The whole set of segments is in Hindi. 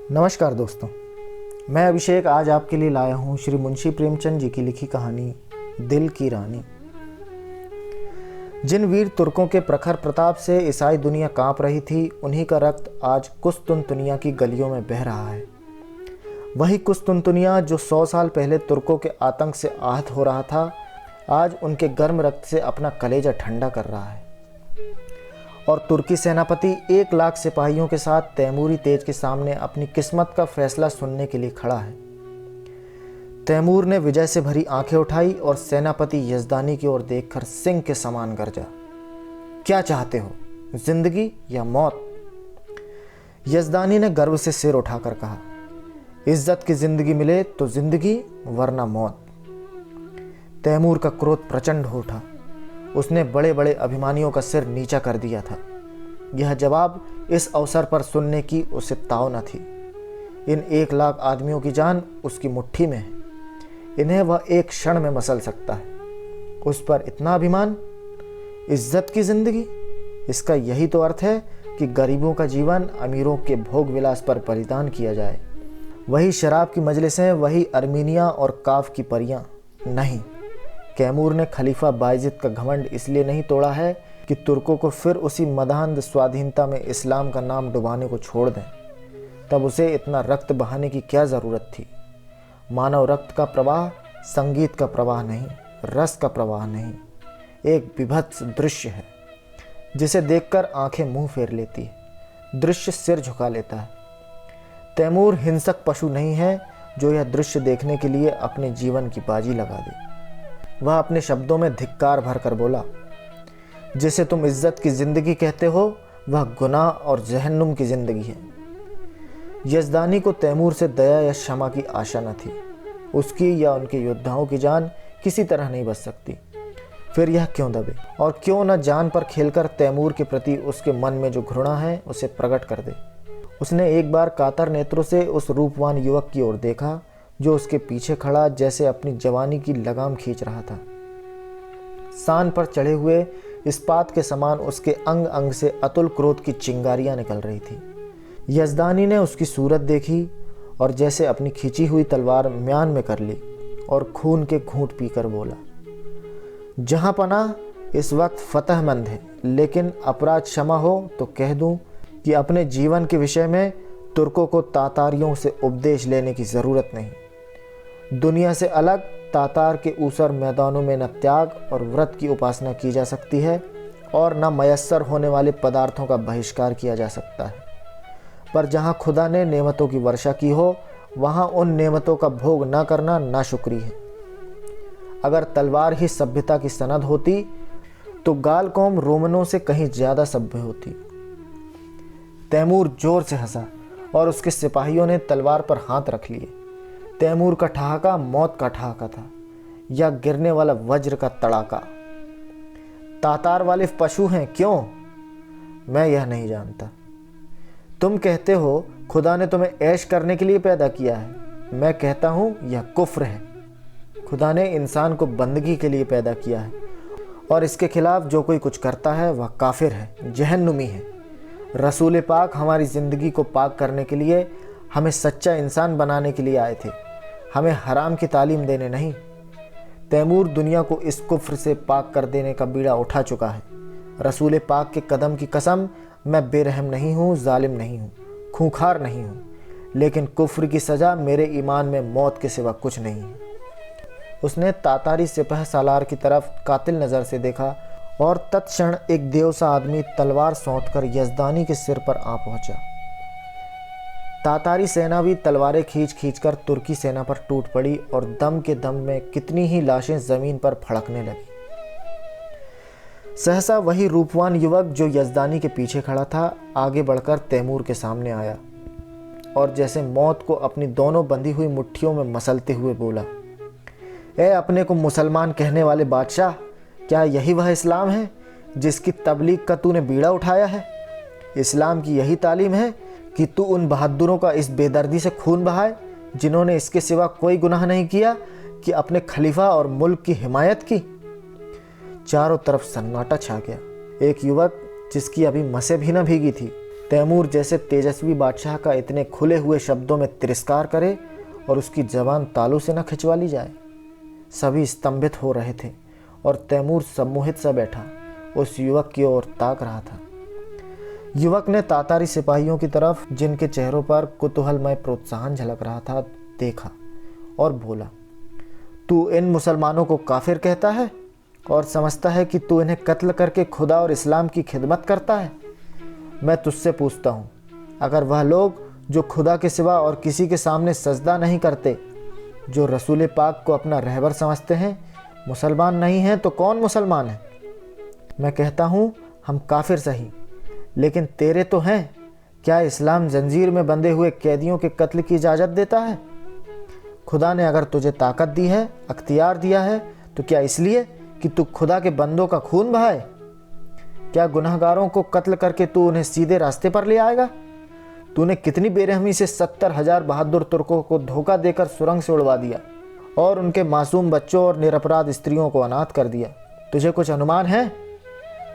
नमस्कार दोस्तों, मैं अभिषेक आज आपके लिए लाया हूँ श्री मुंशी प्रेमचंद जी की लिखी कहानी दिल की रानी। जिन वीर तुर्कों के प्रखर प्रताप से ईसाई दुनिया कांप रही थी, उन्हीं का रक्त आज कुस्तुनतुनिया की गलियों में बह रहा है। वही कुस्तुनतुनिया जो 100 साल पहले तुर्कों के आतंक से आहत हो रहा था, आज उनके गर्म रक्त से अपना कलेजा ठंडा कर रहा है। और तुर्की सेनापति 1 लाख सिपाहियों के साथ तैमूरी तेज के सामने अपनी किस्मत का फैसला सुनने के लिए खड़ा है। तैमूर ने विजय से भरी आंखें उठाई और सेनापति यजदानी की ओर देखकर सिंह के समान गरजा, क्या चाहते हो, जिंदगी या मौत? यजदानी ने गर्व से सिर उठाकर कहा, इज्जत की जिंदगी मिले तो जिंदगी, वरना मौत। तैमूर का क्रोध प्रचंड हो उठा। उसने बड़े बड़े अभिमानियों का सिर नीचा कर दिया था। यह जवाब इस अवसर पर सुनने की उसे ताव न थी। इन 1 लाख आदमियों की जान उसकी मुट्ठी में है। इन्हें वह एक क्षण में मसल सकता है। उस पर इतना अभिमान, इज्जत की जिंदगी। इसका यही तो अर्थ है कि गरीबों का जीवन अमीरों के भोग विलास पर बलिदान किया जाए। वही शराब की मजलिसें, वही अर्मीनिया और काफ की परियां। नहीं, तैमूर ने खलीफा बायजिद का घमंड इसलिए नहीं तोड़ा है कि तुर्कों को फिर उसी मदान्ध स्वाधीनता में इस्लाम का नाम डुबाने को छोड़ दें। तब उसे इतना रक्त बहाने की क्या ज़रूरत थी? मानव रक्त का प्रवाह संगीत का प्रवाह नहीं, रस का प्रवाह नहीं, एक विभत्स दृश्य है जिसे देखकर आंखें मुंह फेर लेती है, दृश्य सिर झुका लेता है। तैमूर हिंसक पशु नहीं है जो यह दृश्य देखने के लिए अपने जीवन की बाजी लगा दे। वह अपने शब्दों में धिक्कार भरकर बोला, जिसे तुम इज्जत की जिंदगी कहते हो, वह गुनाह और जहन्नुम की जिंदगी है। यजदानी को तैमूर से दया या क्षमा की आशा न थी। उसकी या उनके योद्धाओं की जान किसी तरह नहीं बच सकती। फिर यह क्यों दबे और क्यों न जान पर खेलकर तैमूर के प्रति उसके मन में जो घृणा है उसे प्रकट कर दे। उसने एक बार कातर नेत्रों से उस रूपवान युवक की ओर देखा जो उसके पीछे खड़ा जैसे अपनी जवानी की लगाम खींच रहा था। सान पर चढ़े हुए इस्पात के समान उसके अंग अंग से अतुल क्रोध की चिंगारियां निकल रही थी। यजदानी ने उसकी सूरत देखी और जैसे अपनी खींची हुई तलवार म्यान में कर ली और खून के घूंट पीकर बोला, जहां पना इस वक्त फतहमंद है, लेकिन अपराध क्षमा हो तो कह दूं कि अपने जीवन के विषय में तुर्कों को तातारियों से उपदेश लेने की ज़रूरत नहीं। दुनिया से अलग तातार के ऊसर मैदानों में न त्याग और व्रत की उपासना की जा सकती है और न मयस्सर होने वाले पदार्थों का बहिष्कार किया जा सकता है। पर जहाँ खुदा ने नेमतों की वर्षा की हो, वहाँ उन नेमतों का भोग न करना नाशुक्री है। अगर तलवार ही सभ्यता की सनद होती तो गाल कौम रोमनों से कहीं ज़्यादा सभ्य होती। तैमूर जोर से हंसा और उसके सिपाहियों ने तलवार पर हाथ रख लिए। तैमूर का ठहाका मौत का ठहाका था या गिरने वाला वज्र का तड़ाका। तातार वाले पशु हैं क्यों? मैं यह नहीं जानता। तुम कहते हो खुदा ने तुम्हें ऐश करने के लिए पैदा किया है। मैं कहता हूं यह कुफ्र है। खुदा ने इंसान को बंदगी के लिए पैदा किया है और इसके खिलाफ जो कोई कुछ करता है वह काफिर है, जहन्नुमी है। रसूल पाक हमारी ज़िंदगी को पाक करने के लिए, हमें सच्चा इंसान बनाने के लिए आए थे, हमें हराम की तालीम देने नहीं। तैमूर दुनिया को इस कुफ्र से पाक कर देने का बीड़ा उठा चुका है। रसूल पाक के कदम की कसम, मैं बेरहम नहीं हूँ, जालिम नहीं हूँ, खूंखार नहीं हूँ, लेकिन कुफ्र की सज़ा मेरे ईमान में मौत के सिवा कुछ नहीं है। उसने तातारी सिपह सालार की तरफ कातिल नज़र से देखा और तत्क्षण एक देवसा आदमी तलवार सौंतकर यजदानी के सिर पर आ पहुंचा। तातारी सेना भी तलवारें खींच खींचकर तुर्की सेना पर टूट पड़ी और दम के दम में कितनी ही लाशें जमीन पर फड़कने लगी। सहसा वही रूपवान युवक जो यजदानी के पीछे खड़ा था आगे बढ़कर तैमूर के सामने आया और जैसे मौत को अपनी दोनों बंधी हुई मुट्ठियों में मसलते हुए बोला, ए अपने को मुसलमान कहने वाले बादशाह, क्या यही वह इस्लाम है जिसकी तबलीग का तूने बीड़ा उठाया है? इस्लाम की यही तालीम है कि तू उन बहादुरों का इस बेदर्दी से खून बहाए जिन्होंने इसके सिवा कोई गुनाह नहीं किया कि अपने खलीफा और मुल्क की हिमायत की? चारों तरफ सन्नाटा छा गया। एक युवक जिसकी अभी मसें भी न भीगी थी तैमूर जैसे तेजस्वी बादशाह का इतने खुले हुए शब्दों में तिरस्कार करे और उसकी जबान तालू से न खिंचवा ली जाए। सभी स्तंभित हो रहे थे और तैमूर सम्मोहित सा बैठा उस युवक की ओर ताक रहा था। युवक ने तातारी सिपाहियों की तरफ, जिनके चेहरों पर कुतूहलमय प्रोत्साहन झलक रहा था, देखा और बोला, तू इन मुसलमानों को काफिर कहता है और समझता है कि तू इन्हें कत्ल करके खुदा और इस्लाम की खिदमत करता है। मैं तुझसे पूछता हूँ, अगर वह लोग जो खुदा के सिवा और किसी के सामने सजदा नहीं करते, जो रसूल पाक को अपना रहबर समझते हैं, मुसलमान नहीं हैं तो कौन मुसलमान है? मैं कहता हूँ हम काफिर सही, लेकिन तेरे तो हैं। क्या इस्लाम जंजीर में बंधे हुए कैदियों के कत्ल की इजाज़त देता है? खुदा ने अगर तुझे ताकत दी है, अख्तियार दिया है, तो क्या इसलिए कि तू खुदा के बंदों का खून बहाए? क्या गुनहगारों को कत्ल करके तू उन्हें सीधे रास्ते पर ले आएगा? तूने कितनी बेरहमी से 70,000 बहादुर तुर्कों को धोखा देकर सुरंग से उड़वा दिया और उनके मासूम बच्चों और निरपराध स्त्रियों को अनाथ कर दिया। तुझे कुछ अनुमान है?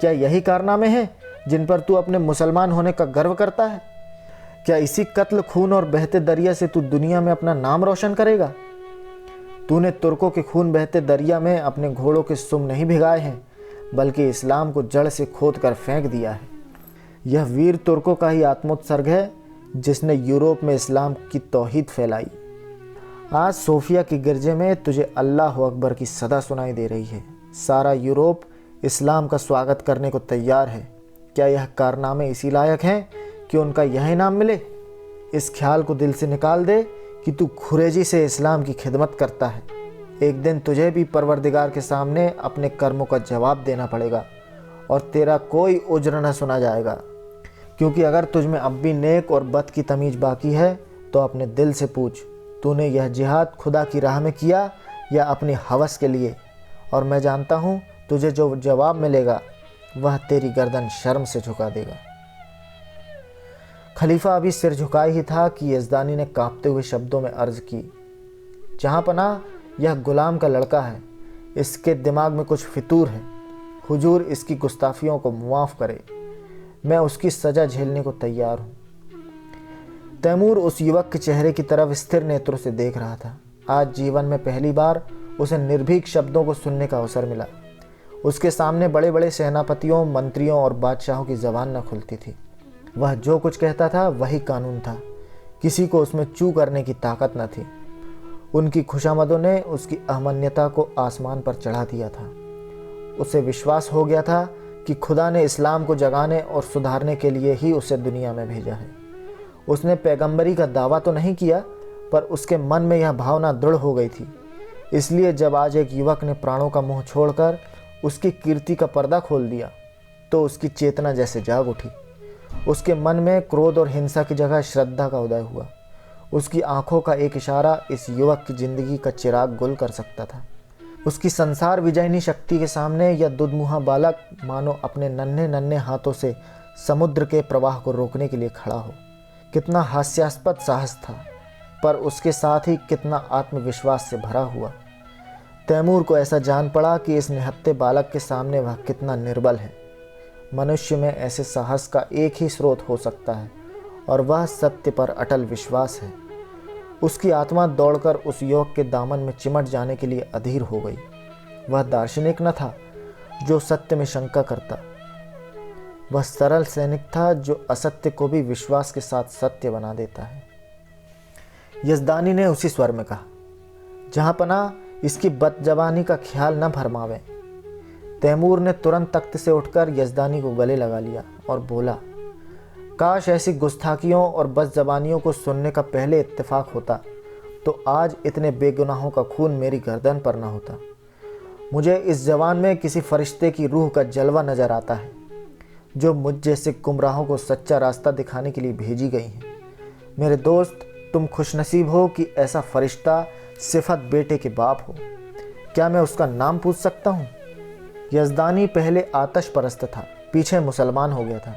क्या यही कारनामे हैं जिन पर तू अपने मुसलमान होने का गर्व करता है? क्या इसी कत्ल, खून और बहते दरिया से तू दुनिया में अपना नाम रोशन करेगा? तूने तुर्कों के खून बहते दरिया में अपने घोड़ों के सुम नहीं भिगाए हैं, बल्कि इस्लाम को जड़ से खोद कर फेंक दिया है। यह वीर तुर्कों का ही आत्मोत्सर्ग है जिसने यूरोप में इस्लाम की तौहीद फैलाई। आज सोफिया की गिरजे में तुझे अल्लाह अकबर की सदा सुनाई दे रही है। सारा यूरोप इस्लाम का स्वागत करने को तैयार है। क्या यह कारनामे इसी लायक हैं कि उनका यह इनाम मिले? इस ख्याल को दिल से निकाल दे कि तू खुरेजी से इस्लाम की खिदमत करता है। एक दिन तुझे भी परवरदिगार के सामने अपने कर्मों का जवाब देना पड़ेगा और तेरा कोई उज्र न सुना जाएगा। क्योंकि अगर तुझ में अब भी नेक और बद की तमीज बाकी है तो अपने दिल से पूछ, तूने यह जिहाद खुदा की राह में किया या अपनी हवस के लिए? और मैं जानता हूँ तुझे जो जवाब मिलेगा वह तेरी गर्दन शर्म से झुका देगा। खलीफा अभी सिर झुकाए ही था कि यज़दानी ने कांपते हुए शब्दों में अर्ज की, जहाँ पना यह गुलाम का लड़का है, इसके दिमाग में कुछ फितूर है। हुजूर इसकी गुस्ताखियों को मुआफ़ करे, मैं उसकी सज़ा झेलने को तैयार हूँ। तैमूर उस युवक के चेहरे की तरफ स्थिर नेत्रों से देख रहा था। आज जीवन में पहली बार उसे निर्भीक शब्दों को सुनने का अवसर मिला। उसके सामने बड़े बड़े सेनापतियों, मंत्रियों और बादशाहों की ज़बान न खुलती थी। वह जो कुछ कहता था वही कानून था, किसी को उसमें चू करने की ताकत न थी। उनकी खुशामदों ने उसकी अहमन्यता को आसमान पर चढ़ा दिया था। उसे विश्वास हो गया था कि खुदा ने इस्लाम को जगाने और सुधारने के लिए ही उसे दुनिया में भेजा है। उसने पैगंबरी का दावा तो नहीं किया, पर उसके मन में यह भावना दृढ़ हो गई थी। इसलिए जब आज एक युवक ने प्राणों का मुँह छोड़कर उसकी कीर्ति का पर्दा खोल दिया तो उसकी चेतना जैसे जाग उठी। उसके मन में क्रोध और हिंसा की जगह श्रद्धा का उदय हुआ। उसकी आंखों का एक इशारा इस युवक की जिंदगी का चिराग गुल कर सकता था। उसकी संसार विजयनी शक्ति के सामने यह दुधमुहा बालक मानो अपने नन्हे नन्हे हाथों से समुद्र के प्रवाह को रोकने के लिए खड़ा हो। कितना हास्यास्पद साहस था, पर उसके साथ ही कितना आत्मविश्वास से भरा हुआ। तैमूर को ऐसा जान पड़ा कि इस निहत्थे बालक के सामने वह कितना निर्बल है। मनुष्य में ऐसे साहस का एक ही स्रोत हो सकता है और वह सत्य पर अटल विश्वास है। उसकी आत्मा दौड़कर उस युवक के दामन में चिमट जाने के लिए अधीर हो गई। वह दार्शनिक न था जो सत्य में शंका करता, वह सरल सैनिक था जो असत्य को भी विश्वास के साथ सत्य बना देता है। यज़दानी ने उसी स्वर में कहा, जहाँ पना इसकी बदजबानी का ख्याल न भरमावे। तैमूर ने तुरंत तख्त से उठकर यज़दानी को गले लगा लिया और बोला, काश ऐसी गुस्ताखियों और बदजबानियों को सुनने का पहले इत्तेफाक होता तो आज इतने बेगुनाहों का खून मेरी गर्दन पर न होता। मुझे इस जवान में किसी फरिश्ते की रूह का जलवा नज़र आता है जो मुझ जैसे गुमराहों को सच्चा रास्ता दिखाने के लिए भेजी गई हैं। मेरे दोस्त, तुम खुशनसीब हो कि ऐसा फरिश्ता सिफत बेटे के बाप हो। क्या मैं उसका नाम पूछ सकता हूँ? यज़दानी पहले आतश परस्त था, पीछे मुसलमान हो गया था,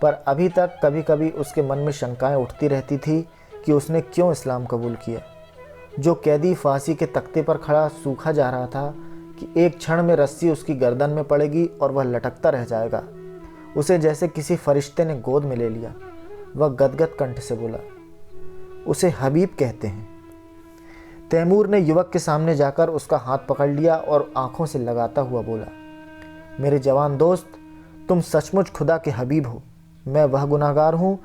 पर अभी तक कभी कभी उसके मन में शंकाएं उठती रहती थी कि उसने क्यों इस्लाम कबूल किया। जो कैदी फांसी के तख्ते पर खड़ा सूखा जा रहा था कि एक क्षण में रस्सी उसकी गर्दन में पड़ेगी और वह लटकता रह जाएगा, उसे जैसे किसी फरिश्ते ने गोद में ले लिया। वह गदगद कंठ से बोला, उसे हबीब कहते हैं। तैमूर ने युवक के सामने जाकर उसका हाथ पकड़ लिया और आंखों से लगाता हुआ बोला, मेरे जवान दोस्त, तुम सचमुच खुदा के हबीब हो। मैं वह गुनाहगार हूँ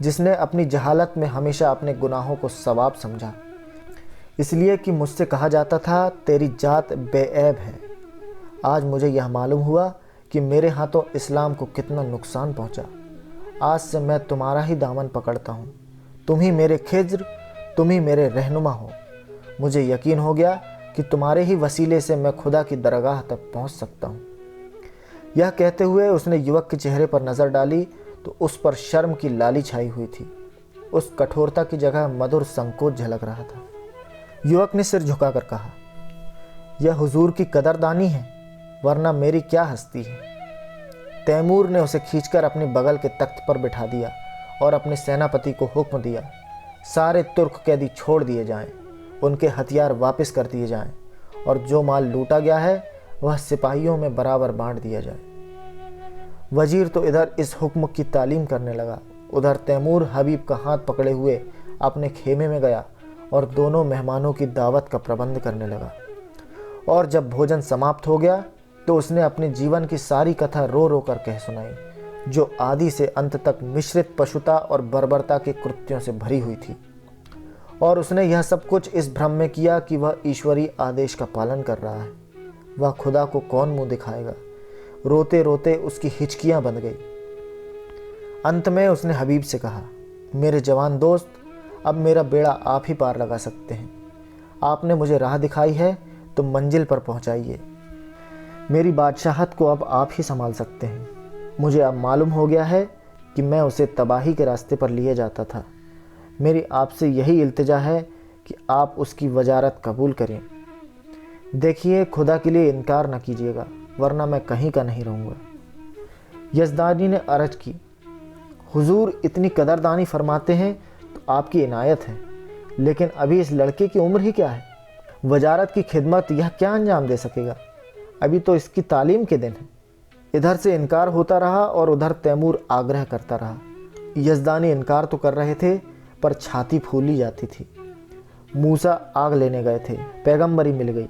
जिसने अपनी जहालत में हमेशा अपने गुनाहों को सवाब समझा, इसलिए कि मुझसे कहा जाता था तेरी जात बेऐब है। आज मुझे यह मालूम हुआ कि मेरे हाथों इस्लाम को कितना नुकसान पहुँचा। आज से मैं तुम्हारा ही दामन पकड़ता हूँ। तुम ही मेरे खिज्र, तुम ही मेरे रहनुमा हो। मुझे यकीन हो गया कि तुम्हारे ही वसीले से मैं खुदा की दरगाह तक पहुँच सकता हूँ। यह कहते हुए उसने युवक के चेहरे पर नज़र डाली तो उस पर शर्म की लाली छाई हुई थी। उस कठोरता की जगह मधुर संकोच झलक रहा था। युवक ने सिर झुकाकर कहा, यह हुजूर की कदरदानी है, वरना मेरी क्या हस्ती है। तैमूर ने उसे खींचकर अपने बगल के तख्त पर बिठा दिया और अपने सेनापति को हुक्म दिया, सारे तुर्क कैदी छोड़ दिए जाएं, उनके हथियार वापस कर दिए जाएं और जो माल लूटा गया है वह सिपाहियों में बराबर बांट दिया जाए। वजीर तो इधर इस हुक्म की तालीम करने लगा, उधर तैमूर हबीब का हाथ पकड़े हुए अपने खेमे में गया और दोनों मेहमानों की दावत का प्रबंध करने लगा। और जब भोजन समाप्त हो गया तो उसने अपने जीवन की सारी कथा रो रो कर कह सुनाई, जो आदि से अंत तक मिश्रित पशुता और बर्बरता के कृत्यों से भरी हुई थी। और उसने यह सब कुछ इस भ्रम में किया कि वह ईश्वरीय आदेश का पालन कर रहा है। वह खुदा को कौन मुंह दिखाएगा। रोते रोते उसकी हिचकियां बंध गई। अंत में उसने हबीब से कहा, मेरे जवान दोस्त, अब मेरा बेड़ा आप ही पार लगा सकते हैं। आपने मुझे राह दिखाई है तो मंजिल पर पहुंचाइए। मेरी बादशाहत को अब आप ही संभाल सकते हैं। मुझे अब मालूम हो गया है कि मैं उसे तबाही के रास्ते पर लिए जाता था। मेरी आपसे यही इल्तिजा है कि आप उसकी वजारत कबूल करें। देखिए, खुदा के लिए इनकार न कीजिएगा, वरना मैं कहीं का नहीं रहूँगा। यज़दानी ने अर्ज की, हुजूर इतनी कदरदानी फरमाते हैं तो आपकी इनायत है, लेकिन अभी इस लड़के की उम्र ही क्या है। वजारत की खिदमत यह क्या अंजाम दे सकेगा। अभी तो इसकी तालीम के दिन है। इधर से इनकार होता रहा और उधर तैमूर आग्रह करता रहा। यज़दानी इनकार तो कर रहे थे पर छाती फूली जाती थी। मूसा आग लेने गए थे, पैगंबरी मिल गई।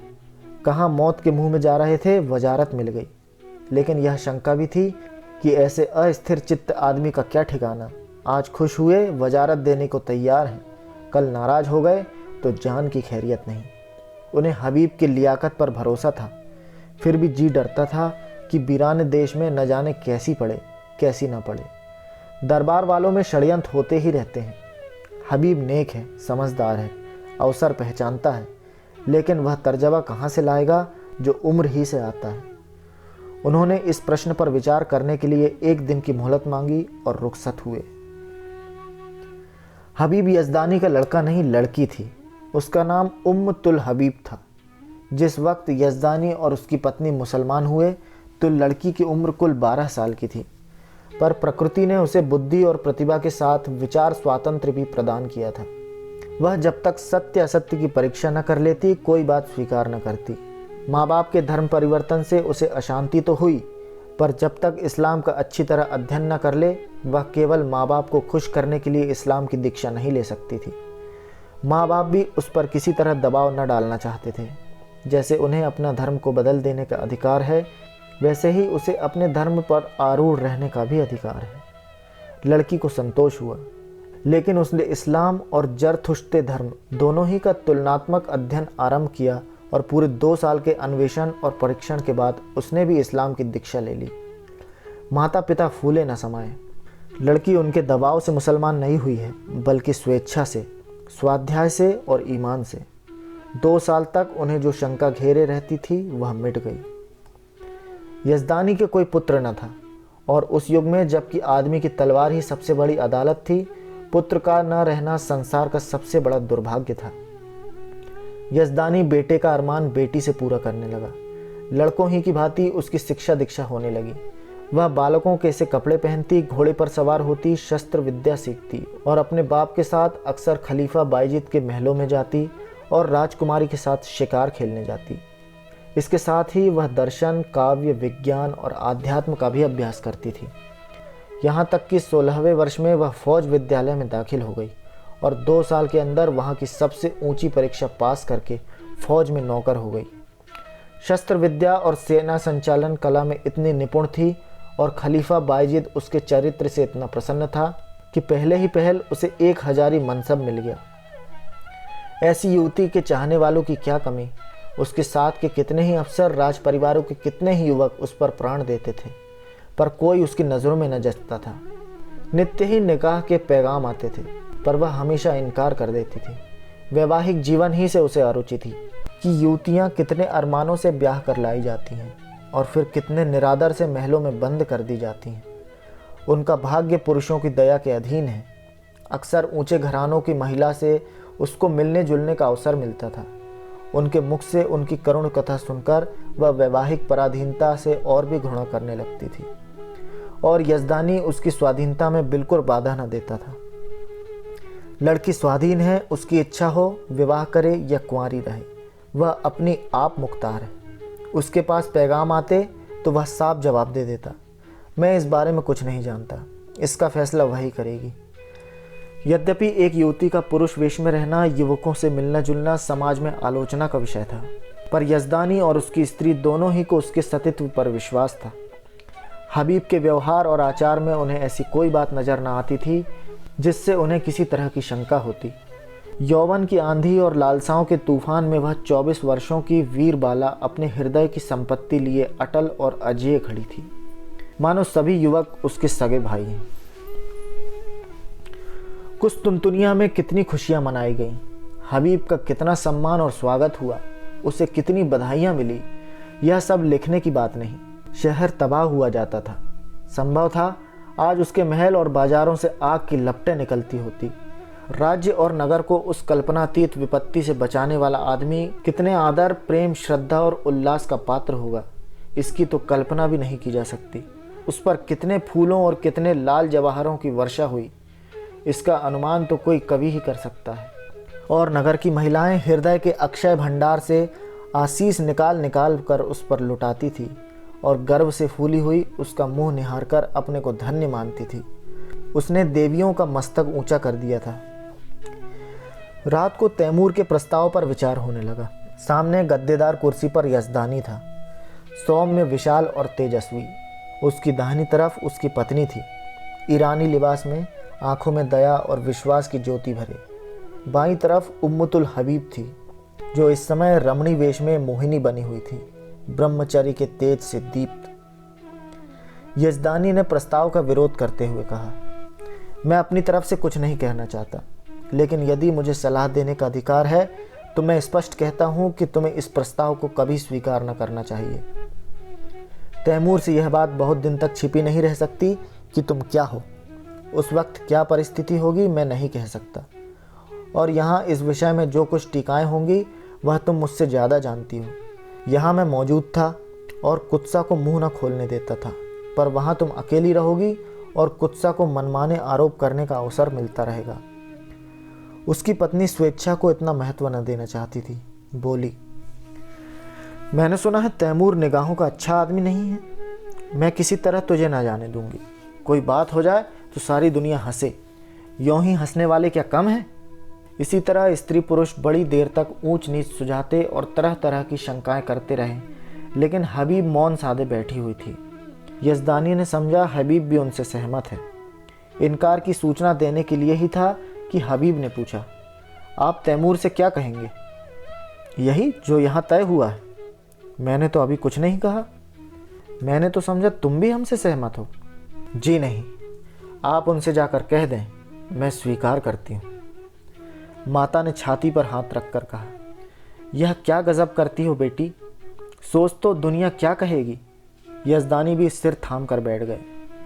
कहाँ मौत के मुंह में जा रहे थे, वजारत मिल गई। लेकिन यह शंका भी थी कि ऐसे अस्थिर चित्त आदमी का क्या ठिकाना। आज खुश हुए, वजारत देने को तैयार हैं, कल नाराज हो गए तो जान की खैरियत नहीं। उन्हें हबीब की लियाकत पर भरोसा था, फिर भी जी डरता था कि वीरान देश में न जाने कैसी पड़े कैसी ना पड़े। दरबार वालों में षड्यंत्र होते ही रहते हैं। हबीब नेक है, समझदार है, अवसर पहचानता है, लेकिन वह तर्जबा कहाँ से लाएगा जो उम्र ही से आता है। उन्होंने इस प्रश्न पर विचार करने के लिए एक दिन की मोहलत मांगी और रुखसत हुए। हबीब यज़दानी का लड़का नहीं, लड़की थी। उसका नाम उम्मुतुल हबीब था। जिस वक्त यज़दानी और उसकी पत्नी मुसलमान हुए तो लड़की की उम्र कुल 12 साल की थी, पर प्रकृति ने उसे बुद्धि और प्रतिभा के साथ विचार स्वातंत्र्य भी प्रदान किया था। वह जब तक सत्य असत्य की परीक्षा न कर लेती कोई बात स्वीकार न करती। माँ बाप के धर्म परिवर्तन से उसे अशांति तो हुई, पर जब तक इस्लाम का अच्छी तरह अध्ययन न कर ले वह केवल माँ बाप को खुश करने के लिए इस्लाम की दीक्षा नहीं ले सकती थी। माँ बाप भी उस पर किसी तरह दबाव न डालना चाहते थे। जैसे उन्हें अपना धर्म को बदल देने का अधिकार है, वैसे ही उसे अपने धर्म पर आरूढ़ रहने का भी अधिकार है। लड़की को संतोष हुआ, लेकिन उसने इस्लाम और जरथुश्ते धर्म दोनों ही का तुलनात्मक अध्ययन आरंभ किया और पूरे 2 साल के अन्वेषण और परीक्षण के बाद उसने भी इस्लाम की दीक्षा ले ली। माता पिता फूले न समाये। लड़की उनके दबाव से मुसलमान नहीं हुई है, बल्कि स्वेच्छा से, स्वाध्याय से और ईमान से। 2 साल तक उन्हें जो शंका घेरे रहती थी वह मिट गई। यज़दानी के कोई पुत्र न था, और उस युग में जबकि आदमी की तलवार ही सबसे बड़ी अदालत थी, पुत्र का न रहना संसार का सबसे बड़ा दुर्भाग्य था। यज़दानी बेटे का अरमान बेटी से पूरा करने लगा। लड़कों ही की भांति उसकी शिक्षा दीक्षा होने लगी। वह बालकों के से कपड़े पहनती, घोड़े पर सवार होती, शस्त्र विद्या सीखती और अपने बाप के साथ अक्सर खलीफा बायजीद के महलों में जाती और राजकुमारी के साथ शिकार खेलने जाती। इसके साथ ही वह दर्शन, काव्य, विज्ञान और आध्यात्म का भी अभ्यास करती थी। यहाँ तक कि 16वें वर्ष में वह फौज विद्यालय में दाखिल हो गई और 2 साल के अंदर वहाँ की सबसे ऊंची परीक्षा पास करके फौज में नौकर हो गई। शस्त्र विद्या और सेना संचालन कला में इतनी निपुण थी और खलीफा बायजीद उसके चरित्र से इतना प्रसन्न था कि पहले ही पहल उसे 1 हजारी मनसब मिल गया। ऐसी युवती के चाहने वालों की क्या कमी। उसके साथ के कितने ही अफसर, राज परिवारों के कितने ही युवक उस पर प्राण देते थे, पर कोई उसकी नज़रों में न जचता था। नित्य ही निकाह के पैगाम आते थे, पर वह हमेशा इनकार कर देती थी। वैवाहिक जीवन ही से उसे अरुचि थी कि युवतियाँ कितने अरमानों से ब्याह कर लाई जाती हैं और फिर कितने निरादर से महलों में बंद कर दी जाती हैं। उनका भाग्य पुरुषों की दया के अधीन है। अक्सर ऊंचे घरानों की महिला से उसको मिलने जुलने का अवसर मिलता था। उनके मुख से उनकी करुण कथा सुनकर वह वैवाहिक पराधीनता से और भी घृणा करने लगती थी और यजदानी उसकी स्वाधीनता में बिल्कुल बाधा न देता था। लड़की स्वाधीन है, उसकी इच्छा हो विवाह करे या कुंवारी रहे, वह अपनी आप मुख्तार है। उसके पास पैगाम आते तो वह साफ जवाब दे देता, मैं इस बारे में कुछ नहीं जानता, इसका फैसला वही करेगी। यद्यपि एक युवती का पुरुष वेश में रहना, युवकों से मिलना जुलना समाज में आलोचना का विषय था, पर यजदानी और उसकी स्त्री दोनों ही को उसके सतीत्व पर विश्वास था। हबीब के व्यवहार और आचार में उन्हें ऐसी कोई बात नजर न आती थी जिससे उन्हें किसी तरह की शंका होती। यौवन की आंधी और लालसाओं के तूफान में वह 24 वर्षों की वीर बाला अपने हृदय की संपत्ति लिए अटल और अजेय खड़ी थी, मानो सभी युवक उसके सगे भाई हैं। कुस्तुनतुनिया में कितनी खुशियां मनाई गईं, हबीब का कितना सम्मान और स्वागत हुआ, उसे कितनी बधाइयां मिली, यह सब लिखने की बात नहीं। शहर तबाह हुआ जाता था। संभव था आज उसके महल और बाजारों से आग की लपटें निकलती होती। राज्य और नगर को उस कल्पनातीत विपत्ति से बचाने वाला आदमी कितने आदर, प्रेम, श्रद्धा और उल्लास का पात्र होगा, इसकी तो कल्पना भी नहीं की जा सकती। उस पर कितने फूलों और कितने लाल जवाहरों की वर्षा हुई, इसका अनुमान तो कोई कवि ही कर सकता है। और नगर की महिलाएं हृदय के अक्षय भंडार से आशीष निकाल निकाल कर उस पर लुटाती थी और गर्व से फूली हुई उसका मुंह निहार कर अपने को धन्य मानती थी। उसने देवियों का मस्तक ऊंचा कर दिया था। रात को तैमूर के प्रस्ताव पर विचार होने लगा। सामने गद्देदार कुर्सी पर यजदानी था, सौम्य, विशाल और तेजस्वी। उसकी दाहिनी तरफ उसकी पत्नी थी, ईरानी लिबास में, आंखों में दया और विश्वास की ज्योति भरे। बाईं तरफ उम्मतुल हबीब थी, जो इस समय रमणी वेश में मोहिनी बनी हुई थी, ब्रह्मचर्य के तेज से दीप्त। यजदानी ने प्रस्ताव का विरोध करते हुए कहा, मैं अपनी तरफ से कुछ नहीं कहना चाहता, लेकिन यदि मुझे सलाह देने का अधिकार है तो मैं स्पष्ट कहता हूं कि तुम्हें इस प्रस्ताव को कभी स्वीकार न करना चाहिए। तैमूर से यह बात बहुत दिन तक छिपी नहीं रह सकती कि तुम क्या हो। उस वक्त क्या परिस्थिति होगी मैं नहीं कह सकता, और यहाँ इस विषय में जो कुछ टीकाएं होंगी वह तुम मुझसे ज़्यादा जानती हो। यहाँ मैं मौजूद था और कुत्सा को मुंह न खोलने देता था, पर वहाँ तुम अकेली रहोगी और कुत्सा को मनमाने आरोप करने का अवसर मिलता रहेगा। उसकी पत्नी स्वेच्छा को इतना महत्व न देना चाहती थी। बोली, मैंने सुना है तैमूर निगाहों का अच्छा आदमी नहीं है। मैं किसी तरह तुझे ना जाने दूंगी। कोई बात हो जाए तो सारी दुनिया हंसे, यूं ही हंसने वाले क्या कम है। इसी तरह स्त्री पुरुष बड़ी देर तक ऊंच नीच सुझाते और तरह तरह की शंकाएं करते रहे, लेकिन हबीब मौन साधे बैठी हुई थी। यजदानी ने समझा हबीब भी उनसे सहमत है। इनकार की सूचना देने के लिए ही था कि हबीब ने पूछा, आप तैमूर से क्या कहेंगे? यही जो यहाँ तय हुआ है। मैंने तो अभी कुछ नहीं कहा। मैंने तो समझा तुम भी हमसे सहमत हो। जी नहीं, आप उनसे जाकर कह दें, मैं स्वीकार करती हूँ। माता ने छाती पर हाथ रखकर कहा, यह क्या गजब करती हो बेटी, सोच तो दुनिया क्या कहेगी। यजदानी भी सिर थाम कर बैठ गए,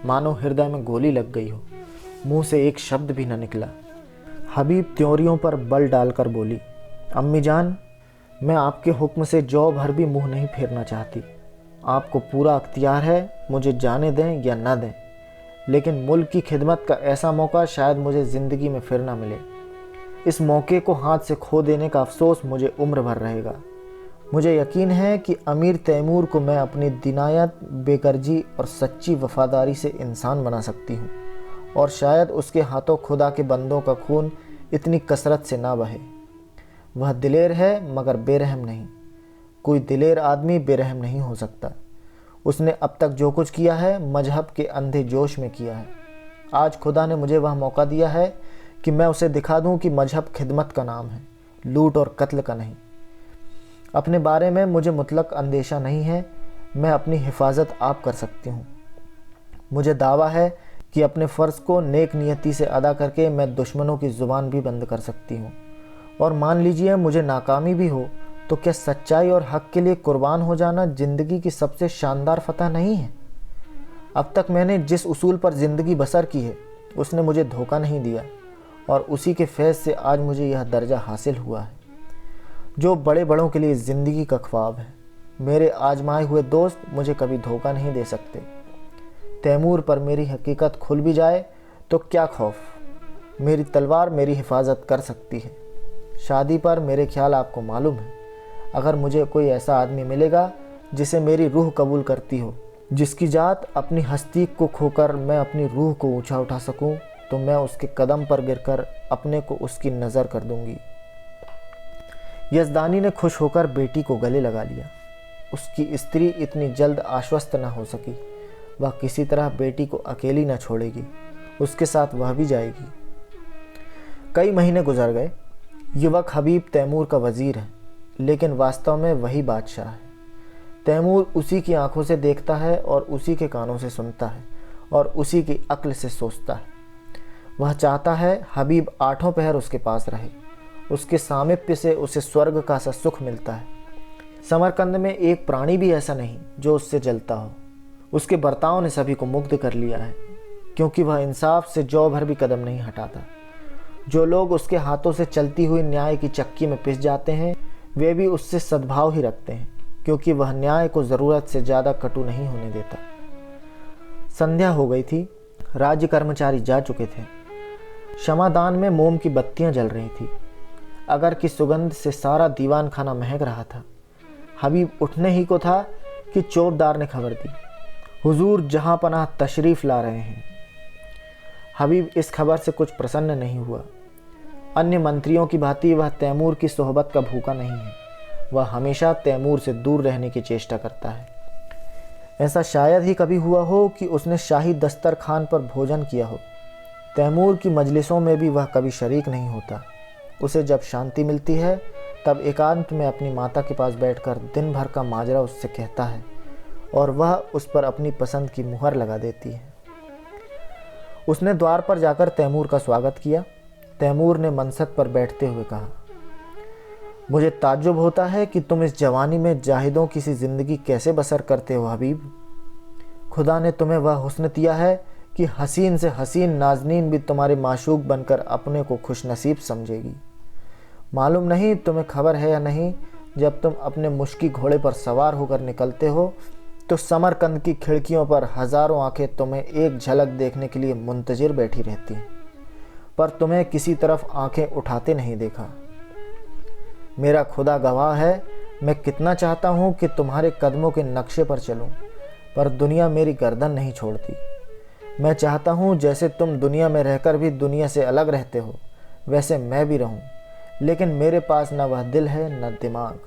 मानो हृदय में गोली लग गई हो। मुंह से एक शब्द भी न निकला। हबीब त्योरियों पर बल डालकर बोली, अम्मी जान, मैं आपके हुक्म से जौ भर भी मुंह नहीं फेरना चाहती। आपको पूरा अख्तियार है, मुझे जाने दें या न दें, लेकिन मुल्क की खिदमत का ऐसा मौका शायद मुझे ज़िंदगी में फिर ना मिले। इस मौके को हाथ से खो देने का अफसोस मुझे उम्र भर रहेगा। मुझे यकीन है कि अमीर तैमूर को मैं अपनी दिनायत, बेगर्जी और सच्ची वफादारी से इंसान बना सकती हूँ, और शायद उसके हाथों खुदा के बंदों का खून इतनी कसरत से ना बहे। वह दिलेर है मगर बेरहम नहीं। कोई दिलेर आदमी बेरहम नहीं हो सकता। उसने अब तक जो कुछ किया है मजहब के अंधे जोश में किया है। आज खुदा ने मुझे वह मौका दिया है कि मैं उसे दिखा दूं कि मजहब खिदमत का नाम है, लूट और कत्ल का नहीं। अपने बारे में मुझे मुतलक अंदेशा नहीं है। मैं अपनी हिफाजत आप कर सकती हूँ। मुझे दावा है कि अपने फ़र्ज़ को नेक नियति से अदा करके मैं दुश्मनों की ज़ुबान भी बंद कर सकती हूँ। और मान लीजिए मुझे नाकामी भी हो, तो क्या सच्चाई और हक़ के लिए कुर्बान हो जाना ज़िंदगी की सबसे शानदार फतह नहीं है? अब तक मैंने जिस उसूल पर ज़िंदगी बसर की है उसने मुझे धोखा नहीं दिया, और उसी के फैज़ से आज मुझे यह दर्जा हासिल हुआ है जो बड़े बड़ों के लिए ज़िंदगी का ख्वाब है। मेरे आजमाए हुए दोस्त मुझे कभी धोखा नहीं दे सकते। तैमूर पर मेरी हकीकत खुल भी जाए तो क्या खौफ, मेरी तलवार मेरी हिफाजत कर सकती है। शादी पर मेरे ख्याल आपको मालूम है। अगर मुझे कोई ऐसा आदमी मिलेगा जिसे मेरी रूह कबूल करती हो, जिसकी जात अपनी हस्ती को खोकर मैं अपनी रूह को ऊंचा उठा सकूं, तो मैं उसके कदम पर गिरकर अपने को उसकी नज़र कर दूंगी। यज़दानी ने खुश होकर बेटी को गले लगा लिया। उसकी स्त्री इतनी जल्द आश्वस्त न हो सकी। वह किसी तरह बेटी को अकेली न छोड़ेगी, उसके साथ वह भी जाएगी। कई महीने गुजर गए। युवक हबीब तैमूर का वज़ीर है, लेकिन वास्तव में वही बादशाह है। तैमूर उसी की आंखों से देखता है और उसी के कानों से सुनता है और उसी की अक्ल से सोचता है। वह चाहता है हबीब आठों पहर उसके पास रहे। उसके सामिप्य से उसे स्वर्ग का सा सुख मिलता है। समरकंद में एक प्राणी भी ऐसा नहीं जो उससे जलता हो। उसके बर्ताव ने सभी को मुग्ध कर लिया है, क्योंकि वह इंसाफ से जौ भर भी कदम नहीं हटाता। जो लोग उसके हाथों से चलती हुई न्याय की चक्की में पिस जाते हैं, वे भी उससे सद्भाव ही रखते हैं, क्योंकि वह न्याय को ज़रूरत से ज़्यादा कटु नहीं होने देता। संध्या हो गई थी। राज्य कर्मचारी जा चुके थे। क्षमादान में मोम की बत्तियां जल रही थी। अगर की सुगंध से सारा दीवान खाना महक रहा था। हबीब उठने ही को था कि चौबदार ने खबर दी, हुजूर जहां पनाह तशरीफ़ ला रहे हैं। हबीब इस खबर से कुछ प्रसन्न नहीं हुआ। अन्य मंत्रियों की भांति वह तैमूर की सोहबत का भूखा नहीं है। वह हमेशा तैमूर से दूर रहने की चेष्टा करता है। ऐसा शायद ही कभी हुआ हो कि उसने शाही दस्तरखान पर भोजन किया हो। तैमूर की मजलिसों में भी वह कभी शरीक नहीं होता। उसे जब शांति मिलती है तब एकांत में अपनी माता के पास बैठकर दिन भर का माजरा उससे कहता है, और वह उस पर अपनी पसंद की मुहर लगा देती है। उसने द्वार पर जाकर तैमूर का स्वागत किया। तैमूर ने मनसत पर बैठते हुए कहा, मुझे ताज्जुब होता है कि तुम इस जवानी में जाहिदों की सी जिंदगी कैसे बसर करते हो हबीब। खुदा ने तुम्हें वह हुस्न दिया है कि हसीन से हसीन नाजनीन भी तुम्हारे माशूक बनकर अपने को खुशनसीब समझेगी। मालूम नहीं तुम्हें खबर है या नहीं, जब तुम अपने मुश्की घोड़े पर सवार होकर निकलते हो तो समरकंद की खिड़कियों पर हजारों आंखें तुम्हें एक झलक देखने के लिए मुंतजिर बैठी रहती, पर तुम्हें किसी तरफ आंखें उठाते नहीं देखा। मेरा खुदा गवाह है, मैं कितना चाहता हूँ कि तुम्हारे कदमों के नक्शे पर चलूँ, पर दुनिया मेरी गर्दन नहीं छोड़ती। मैं चाहता हूँ जैसे तुम दुनिया में रहकर भी दुनिया से अलग रहते हो, वैसे मैं भी रहूँ, लेकिन मेरे पास न वह दिल है न दिमाग।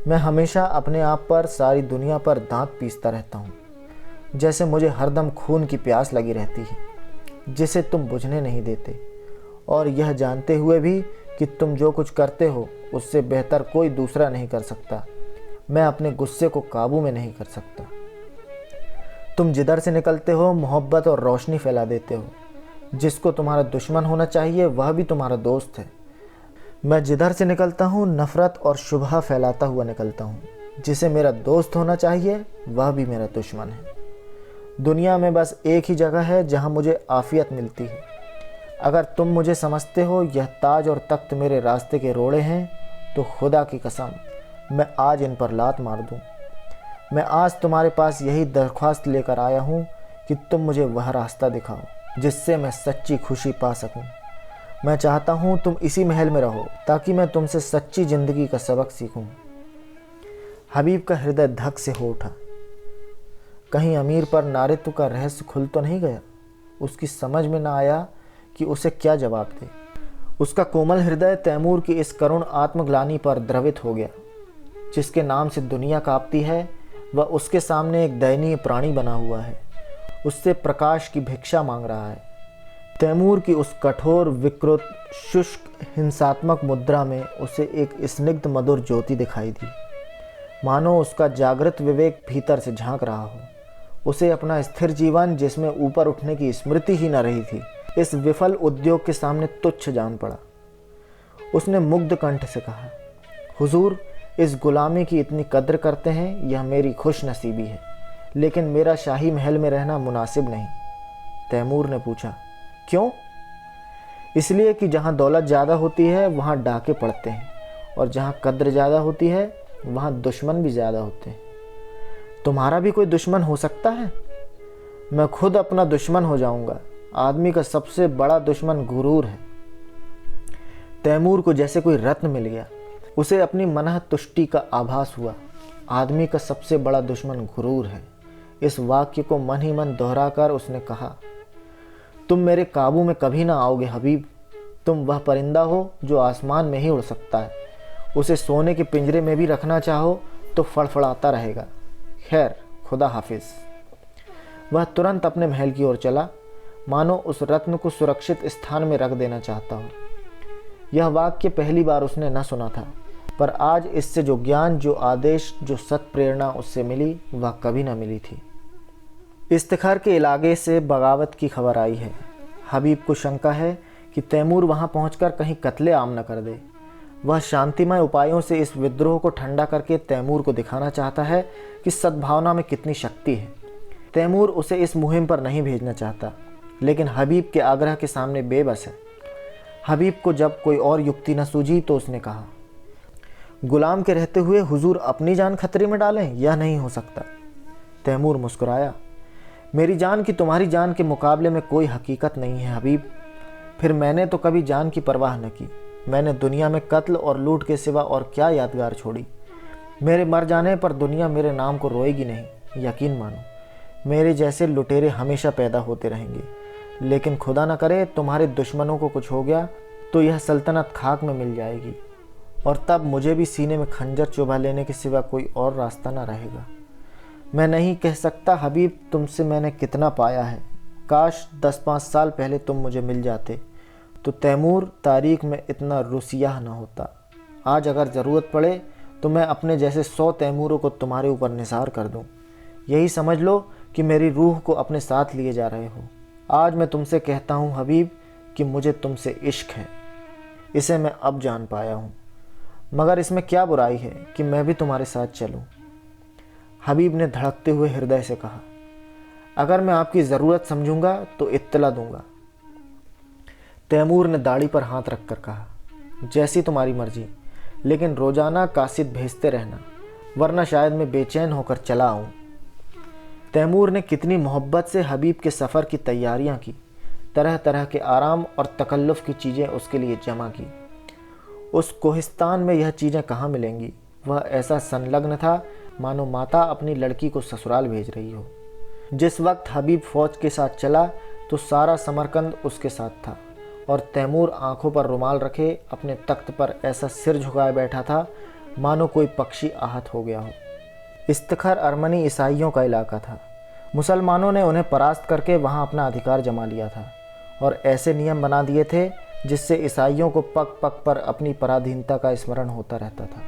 मैं हमेशा अपने आप पर, सारी दुनिया पर दांत पीसता रहता हूँ, जैसे मुझे हरदम खून की प्यास लगी रहती है, जिसे तुम बुझने नहीं देते, और यह जानते हुए भी कि तुम जो कुछ करते हो उससे बेहतर कोई दूसरा नहीं कर सकता। मैं अपने गुस्से को काबू में नहीं कर सकता। तुम जिधर से निकलते हो मोहब्बत और रोशनी फैला देते हो। जिसको तुम्हारा दुश्मन होना चाहिए वह भी तुम्हारा दोस्त है। मैं जिधर से निकलता हूँ नफ़रत और शुबहा फैलाता हुआ निकलता हूँ। जिसे मेरा दोस्त होना चाहिए वह भी मेरा दुश्मन है। दुनिया में बस एक ही जगह है जहाँ मुझे आफियत मिलती है। अगर तुम मुझे समझते हो यह ताज और तख्त मेरे रास्ते के रोड़े हैं, तो खुदा की कसम मैं आज इन पर लात मार दूं। मैं आज तुम्हारे पास यही दरख्वास्त लेकर आया हूँ कि तुम मुझे वह रास्ता दिखाओ जिससे मैं सच्ची खुशी पा सकूं। मैं चाहता हूँ तुम इसी महल में रहो ताकि मैं तुमसे सच्ची ज़िंदगी का सबक सीखूं। हबीब का हृदय धक से हो उठा। कहीं अमीर पर नारित्व का रहस्य खुल तो नहीं गया। उसकी समझ में न आया कि उसे क्या जवाब दे। उसका कोमल हृदय तैमूर की इस करुण आत्मग्लानि पर द्रवित हो गया। जिसके नाम से दुनिया कांपती है वह उसके सामने एक दयनीय प्राणी बना हुआ है, उससे प्रकाश की भिक्षा मांग रहा है। तैमूर की उस कठोर, विकृत, शुष्क, हिंसात्मक मुद्रा में उसे एक स्निग्ध मधुर ज्योति दिखाई दी, मानो उसका जागृत विवेक भीतर से झांक रहा हो। उसे अपना स्थिर जीवन, जिसमें ऊपर उठने की स्मृति ही न रही थी, इस विफल उद्योग के सामने तुच्छ जान पड़ा। उसने मुग्ध कंठ से कहा, हुजूर, इस गुलामी की इतनी कद्र करते हैं, यह मेरी खुश नसीबी है, लेकिन मेरा शाही महल में रहना मुनासिब नहीं। तैमूर ने पूछा, क्यों? इसलिए कि जहाँ दौलत ज़्यादा होती है वहाँ डाके पड़ते हैं, और जहाँ कद्र ज़्यादा होती है वहाँ दुश्मन भी ज़्यादा होते हैं। तुम्हारा भी कोई दुश्मन हो सकता है? मैं खुद अपना दुश्मन हो जाऊंगा। आदमी का सबसे बड़ा दुश्मन गुरूर है। तैमूर को जैसे कोई रत्न मिल गया। उसे अपनी मनः तुष्टि का आभास हुआ। आदमी का सबसे बड़ा दुश्मन गुरूर है। इस वाक्य को मन ही मन दोहराकर उसने कहा, तुम मेरे काबू में कभी ना आओगे हबीब। तुम वह परिंदा हो जो आसमान में ही उड़ सकता है। उसे सोने के पिंजरे में भी रखना चाहो तो फड़फड़ाता रहेगा। खैर, खुदा हाफिज। वह तुरंत अपने महल की ओर चला, मानो उस रत्न को सुरक्षित स्थान में रख देना चाहता हो। यह वाक्य पहली बार उसने न सुना था, पर आज इससे जो ज्ञान, जो आदेश, जो सत प्रेरणा उससे मिली, वह कभी न मिली थी। इफ्तिखार के इलाके से बगावत की खबर आई है। हबीब को शंका है कि तैमूर वहां पहुंचकर कहीं कत्ले आम न कर दे। वह शांतिमय उपायों से इस विद्रोह को ठंडा करके तैमूर को दिखाना चाहता है कि सद्भावना में कितनी शक्ति है। तैमूर उसे इस मुहिम पर नहीं भेजना चाहता, लेकिन हबीब के आग्रह के सामने बेबस है। हबीब को जब कोई और युक्ति न सूझी तो उसने कहा, गुलाम के रहते हुए हुजूर अपनी जान खतरे में डालें, यह नहीं हो सकता। तैमूर मुस्कुराया, मेरी जान की तुम्हारी जान के मुकाबले में कोई हकीकत नहीं है हबीब। फिर मैंने तो कभी जान की परवाह न की। मैंने दुनिया में कत्ल और लूट के सिवा और क्या यादगार छोड़ी। मेरे मर जाने पर दुनिया मेरे नाम को रोएगी नहीं, यकीन मानो। मेरे जैसे लुटेरे हमेशा पैदा होते रहेंगे, लेकिन खुदा न करे तुम्हारे दुश्मनों को कुछ हो गया तो यह सल्तनत खाक में मिल जाएगी, और तब मुझे भी सीने में खंजर चुभा लेने के सिवा कोई और रास्ता न रहेगा। मैं नहीं कह सकता हबीब, तुमसे मैंने कितना पाया है। काश 10-5 साल पहले तुम मुझे मिल जाते तो तैमूर तारीख में इतना रुसिया न होता। आज अगर ज़रूरत पड़े तो मैं अपने जैसे 100 तैमूरों को तुम्हारे ऊपर निसार कर दूं। यही समझ लो कि मेरी रूह को अपने साथ लिए जा रहे हो। आज मैं तुमसे कहता हूँ हबीब कि मुझे तुमसे इश्क है। इसे मैं अब जान पाया हूँ, मगर इसमें क्या बुराई है कि मैं भी तुम्हारे साथ चलूँ। हबीब ने धड़कते हुए हृदय से कहा, अगर मैं आपकी ज़रूरत समझूंगा तो इत्तला दूंगा। तैमूर ने दाढ़ी पर हाथ रखकर कहा, जैसी तुम्हारी मर्जी, लेकिन रोजाना कासिद भेजते रहना, वरना शायद मैं बेचैन होकर चला आऊं। तैमूर ने कितनी मोहब्बत से हबीब के सफ़र की तैयारियां की। तरह तरह के आराम और तकल्लुफ़ की चीज़ें उसके लिए जमा की। उस कोहिस्तान में यह चीज़ें कहाँ मिलेंगी। वह ऐसा संलग्न था मानो माता अपनी लड़की को ससुराल भेज रही हो। जिस वक्त हबीब फ़ौज के साथ चला तो सारा समरकंद उसके साथ था, और तैमूर आंखों पर रुमाल रखे अपने तख्त पर ऐसा सिर झुकाए बैठा था मानो कोई पक्षी आहत हो गया हो। इफ्तिखार अरमनी ईसाइयों का इलाका था। मुसलमानों ने उन्हें परास्त करके वहां अपना अधिकार जमा लिया था, और ऐसे नियम बना दिए थे जिससे ईसाइयों को पग पग पर अपनी पराधीनता का स्मरण होता रहता था।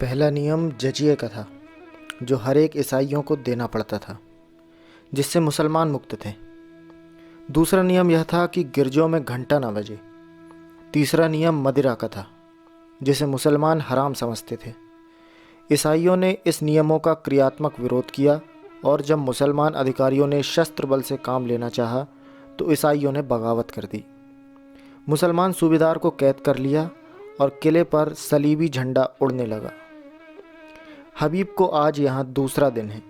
पहला नियम जजिए का था, जो हर एक ईसाइयों को देना पड़ता था, जिससे मुसलमान मुक्त थे। दूसरा नियम यह था कि गिरजों में घंटा न बजे। तीसरा नियम मदिरा का था, जिसे मुसलमान हराम समझते थे। ईसाइयों ने इस नियमों का क्रियात्मक विरोध किया, और जब मुसलमान अधिकारियों ने शस्त्र बल से काम लेना चाहा तो ईसाइयों ने बगावत कर दी। मुसलमान सूबेदार को कैद कर लिया और किले पर सलीबी झंडा उड़ने लगा। हबीब को आज यहाँ दूसरा दिन है,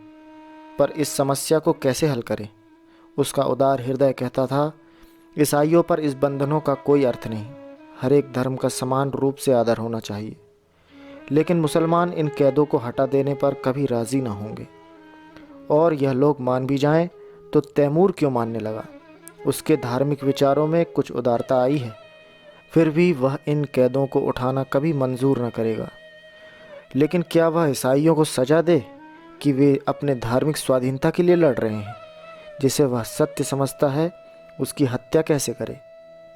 पर इस समस्या को कैसे हल करें। उसका उदार हृदय कहता था, ईसाइयों पर इस बंधनों का कोई अर्थ नहीं। हर एक धर्म का समान रूप से आदर होना चाहिए। लेकिन मुसलमान इन कैदों को हटा देने पर कभी राज़ी ना होंगे, और यह लोग मान भी जाएं तो तैमूर क्यों मानने लगा। उसके धार्मिक विचारों में कुछ उदारता आई है, फिर भी वह इन कैदों को उठाना कभी मंजूर न करेगा। लेकिन क्या वह ईसाइयों को सज़ा दे कि वे अपने धार्मिक स्वाधीनता के लिए लड़ रहे हैं, जिसे वह सत्य समझता है, उसकी हत्या कैसे करे?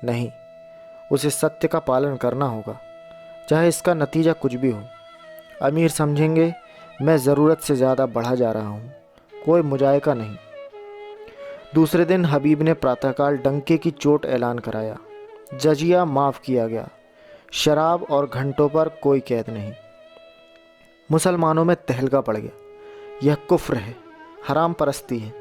नहीं, उसे सत्य का पालन करना होगा, चाहे इसका नतीजा कुछ भी हो। अमीर समझेंगे मैं ज़रूरत से ज़्यादा बढ़ा जा रहा हूँ, कोई मुजायका नहीं। दूसरे दिन हबीब ने प्रातःकाल डंके की चोट ऐलान कराया। जजिया माफ़ किया गया, शराब और घंटों पर कोई कैद नहीं। मुसलमानों में तहलका पड़ गया, यह कुफ्र है, हराम परस्ती है।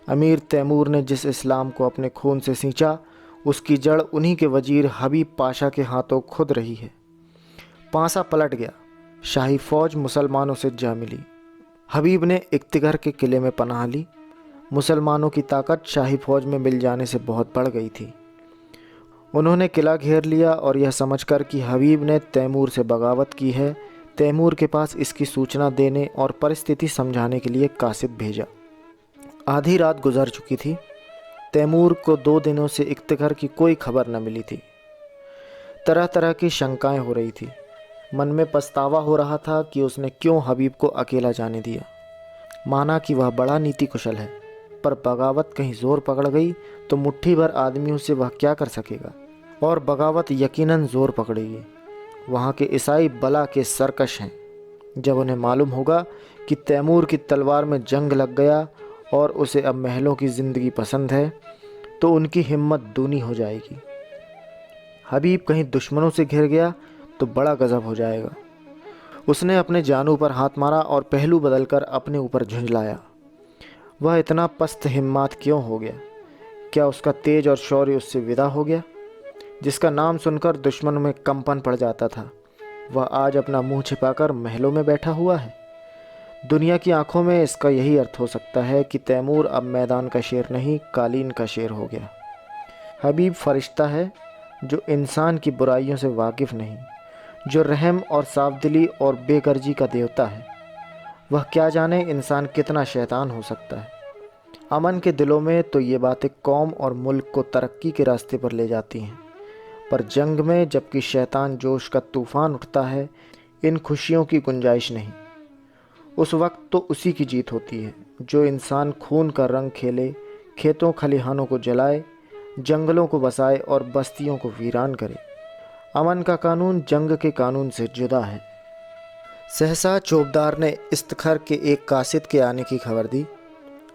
अमीर तैमूर ने जिस इस्लाम को अपने खून से सींचा, उसकी जड़ उन्हीं के वजीर हबीब पाशा के हाथों खुद रही है। पांसा पलट गया, शाही फौज मुसलमानों से जा मिली। हबीब ने इख्तिगर के किले में पनाह ली। मुसलमानों की ताकत शाही फौज में मिल जाने से बहुत बढ़ गई थी। उन्होंने किला घेर लिया और यह समझकर कि हबीब ने तैमूर से बगावत की है, तैमूर के पास इसकी सूचना देने और परिस्थिति समझाने के लिए कासिद भेजा। आधी रात गुजर चुकी थी। तैमूर को 2 दिनों से इख्तिगर की कोई खबर न मिली थी। तरह तरह की शंकाएं हो रही थी। मन में पछतावा हो रहा था कि उसने क्यों हबीब को अकेला जाने दिया। माना कि वह बड़ा नीति कुशल है, पर बगावत कहीं जोर पकड़ गई तो मुट्ठी भर आदमियों से वह क्या कर सकेगा, और बगावत यकीनन जोर पकड़ेगी। वहाँ के ईसाई बला के सरकश हैं। जब उन्हें मालूम होगा कि तैमूर की तलवार में जंग लग गया और उसे अब महलों की ज़िंदगी पसंद है, तो उनकी हिम्मत दूनी हो जाएगी। हबीब कहीं दुश्मनों से घिर गया तो बड़ा गज़ब हो जाएगा। उसने अपने जानू पर हाथ मारा और पहलू बदलकर अपने ऊपर झुंझलाया। वह इतना पस्त हिम्मत क्यों हो गया? क्या उसका तेज और शौर्य उससे विदा हो गया? जिसका नाम सुनकर दुश्मन में कंपन पड़ जाता था, वह आज अपना मुंह छिपाकर महलों में बैठा हुआ है। दुनिया की आंखों में इसका यही अर्थ हो सकता है कि तैमूर अब मैदान का शेर नहीं, कालीन का शेर हो गया। हबीब फरिश्ता है जो इंसान की बुराइयों से वाकिफ़ नहीं, जो रहम और साफ़दिली और बेगर्जी का देवता है। वह क्या जाने इंसान कितना शैतान हो सकता है। अमन के दिलों में तो ये बातें कौम और मुल्क को तरक्की के रास्ते पर ले जाती हैं, पर जंग में जबकि शैतान जोश का तूफ़ान उठता है, इन खुशियों की गुंजाइश नहीं। उस वक्त तो उसी की जीत होती है जो इंसान खून का रंग खेले, खेतों खलिहानों को जलाए, जंगलों को बसाए और बस्तियों को वीरान करे। अमन का कानून जंग के कानून से जुदा है। सहसा चौबदार ने इस्तखर के एक कासिद के आने की खबर दी।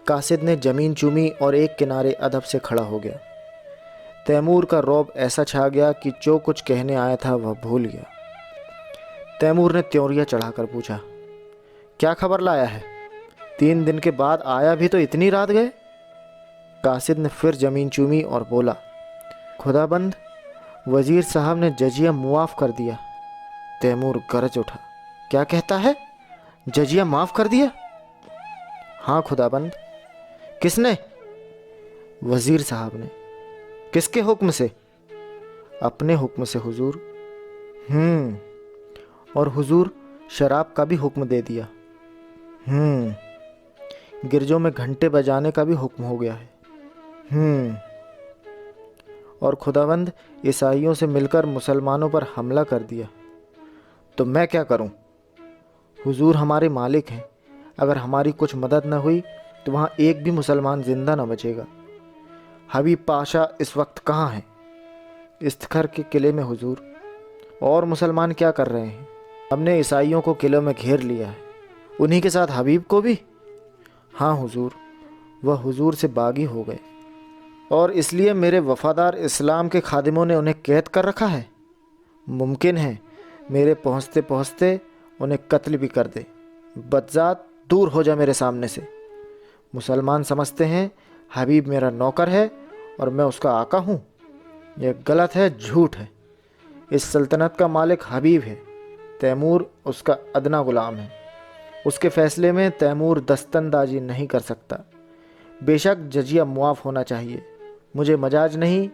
कासिद ने ज़मीन चूमी और एक किनारे अदब से खड़ा हो गया। तैमूर का रौब ऐसा छा गया कि जो कुछ कहने आया था वह भूल गया। तैमूर ने त्योरिया चढ़ाकर पूछा, क्या खबर लाया है? 3 दिन के बाद आया भी तो इतनी रात गए। कासिद ने फिर ज़मीन चूमी और बोला, खुदाबंद, वज़ीर साहब ने जजिया मुआफ़ कर दिया। तैमूर गरज उठा, क्या कहता है? जजिया माफ़ कर दिया? हाँ खुदाबंद। किसने? वज़ीर साहब ने। किसके हुक्म से? अपने हुक्म से हुजूर। और हुजूर शराब का भी हुक्म दे दिया। गिरजों में घंटे बजाने का भी हुक्म हो गया है। और खुदावंद ईसाइयों से मिलकर मुसलमानों पर हमला कर दिया। तो मैं क्या करूं? हुजूर हमारे मालिक हैं, अगर हमारी कुछ मदद न हुई तो वहाँ एक भी मुसलमान जिंदा न बचेगा। हबीब पाशा इस वक्त कहाँ है? इस्तखर के किले में हुजूर। और मुसलमान क्या कर रहे हैं? हमने ईसाइयों को किले में घेर लिया है। उन्हीं के साथ हबीब को भी? हाँ हुजूर, वह हुजूर से बागी हो गए, और इसलिए मेरे वफ़ादार इस्लाम के खादिमों ने उन्हें कैद कर रखा है। मुमकिन है मेरे पहुँचते पहुँचते उन्हें कत्ल भी कर दे। बदजात, दूर हो जा मेरे सामने से। मुसलमान समझते हैं हबीब मेरा नौकर है और मैं उसका आका हूँ। यह गलत है, झूठ है। इस सल्तनत का मालिक हबीब है, तैमूर उसका अदना गुलाम है। उसके फ़ैसले में तैमूर दस्तंदाजी नहीं कर सकता। बेशक जजिया मुआफ़ होना चाहिए। मुझे मजाज नहीं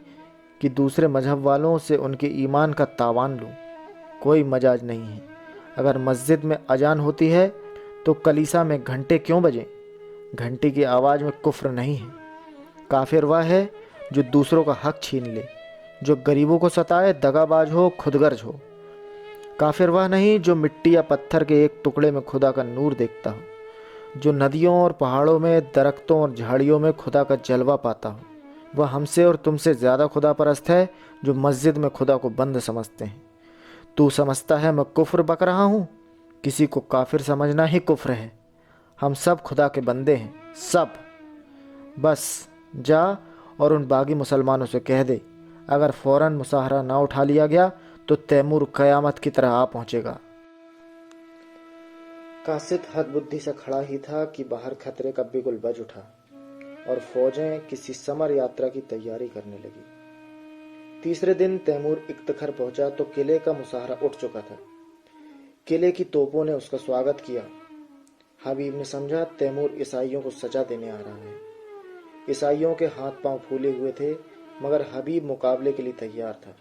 कि दूसरे मजहब वालों से उनके ईमान का तावान लूँ। कोई मजाज नहीं है। अगर मस्जिद में अजान होती है तो कलीसा में घंटे क्यों बजें? घंटी की आवाज़ में कुफ्र नहीं है। काफिर वह है जो दूसरों का हक छीन ले, जो गरीबों को सताए, दगाबाज हो, खुदगर्ज हो। काफिर वह नहीं जो मिट्टी या पत्थर के एक टुकड़े में खुदा का नूर देखता हो, जो नदियों और पहाड़ों में, दरख्तों और झाड़ियों में खुदा का जलवा पाता हो। वह हमसे और तुमसे ज़्यादा खुदा परस्त है जो मस्जिद में खुदा को बंद समझते हैं। तू समझता है मैं कुफ्र बक रहा हूँ? किसी को काफिर समझना ही कुफ्र है। हम सब खुदा के बंदे हैं, सब। बस जा और उन बागी मुसलमानों से कह दे, अगर फौरन मुसाहरा ना उठा लिया गया तो तैमूर कयामत की तरह आ पहुंचेगा। कासिद हद बुद्धि से खड़ा ही था कि बाहर खतरे का बिगुल बज उठा और फौजें किसी समर यात्रा की तैयारी करने लगी। तीसरे दिन तैमूर इख्तखर पहुंचा तो किले का मुसाहरा उठ चुका था। किले की तोपों ने उसका स्वागत किया। हबीब ने समझा तैमूर ईसाइयों को सजा देने आ रहा है। ईसाइयों के हाथ पांव फूले हुए थे, मगर हबीब मुकाबले के लिए तैयार था।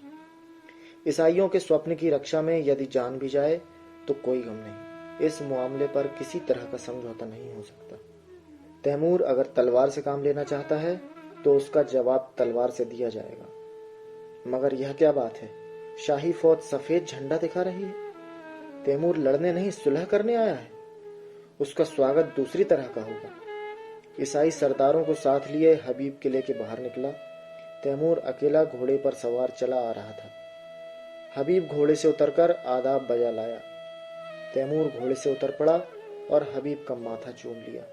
ईसाइयों के स्वप्न की रक्षा में यदि जान भी जाए तो कोई गम नहीं। इस मामले पर किसी तरह का समझौता नहीं हो सकता। तैमूर अगर तलवार से काम लेना चाहता है तो उसका जवाब तलवार से दिया जाएगा। मगर यह क्या बात है, शाही फौज सफेद झंडा दिखा रही है। तैमूर लड़ने नहीं, सुलह करने आया है। उसका स्वागत दूसरी तरह का होगा। ईसाई सरदारों को साथ लिए हबीब किले के बाहर निकला। तैमूर अकेला घोड़े पर सवार चला आ रहा था। हबीब घोड़े से उतरकर आदाब बजा लाया। तैमूर घोड़े से उतर पड़ा और हबीब का माथा चूम लिया